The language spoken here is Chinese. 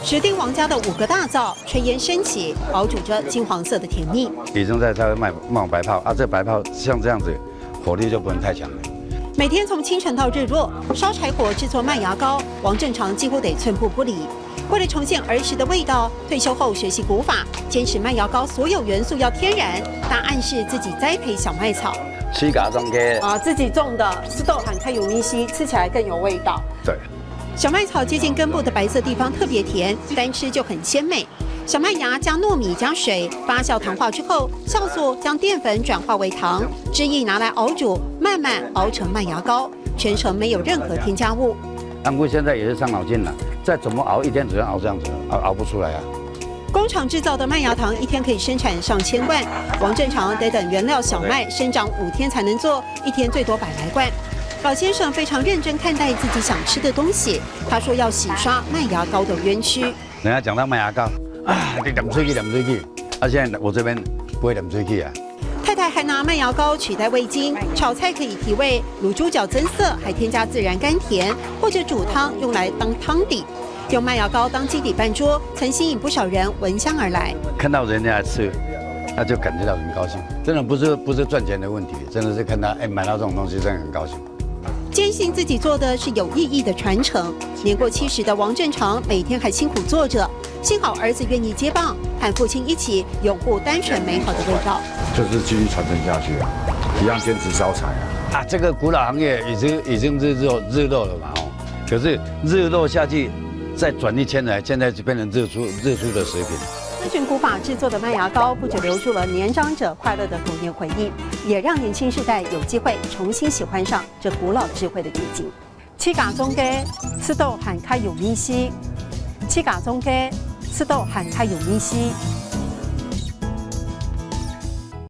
石丁王家的5个大灶，炊烟升起，熬煮着金黄色的甜蜜。已经在冒白泡啊，这白泡像这样子，火力就不能太强了。每天从清晨到日落，烧柴火制作麦芽糕，王正常几乎得寸步不离。为了重现儿时的味道，退休后学习古法，坚持麦芽糕所有元素要天然，但暗示自己栽培小麦草。西嘎中给自己种的湿豆含开有咪烯，吃起来更有味道。对。小麦草接近根部的白色地方特别甜，单吃就很鲜美。小麦芽加糯米加水发酵糖化之后，酵素将淀粉转化为糖，汁液拿来熬煮，慢慢熬成麦芽糕，全程没有任何添加物。安姑现在也是伤脑筋了，再怎么熬一天只能熬这样子，熬不出来啊。工厂制造的麦芽糖一天可以生产上千罐，王正常得等原料小麦生长5天才能做，一天最多100来罐。老先生非常认真看待自己想吃的东西，他说要洗刷麦芽糕的冤屈。人家讲到麦芽糕啊，你点水去，啊，现在我这边不会点水去啊。太太还拿麦芽糕取代味精，炒菜可以提味，卤猪脚增色，还添加自然甘甜，或者煮汤用来当汤底。用麦芽糕当基底办桌，曾吸引不少人闻香而来。看到人家吃，那就感觉到很高兴。真的不是赚钱的问题，真的是看到买到这种东西，真的很高兴。坚信自己做的是有意义的传承。年过70的王正常每天还辛苦做着，幸好儿子愿意接棒，和父亲一起拥护单纯美好的味道。就是继续传承下去啊，一样坚持烧柴啊。啊，这个古老行业已经日落了嘛可是日落下去，再转一圈来，现在就变成日出的食品。遵循古法制作的麦芽糕，不止留住了年长者快乐的童年回忆，也让年轻世代有机会重新喜欢上这古老智慧的结晶。七嘎中嘅吃豆含开有咪烯，七嘎中嘅吃豆含开有咪烯。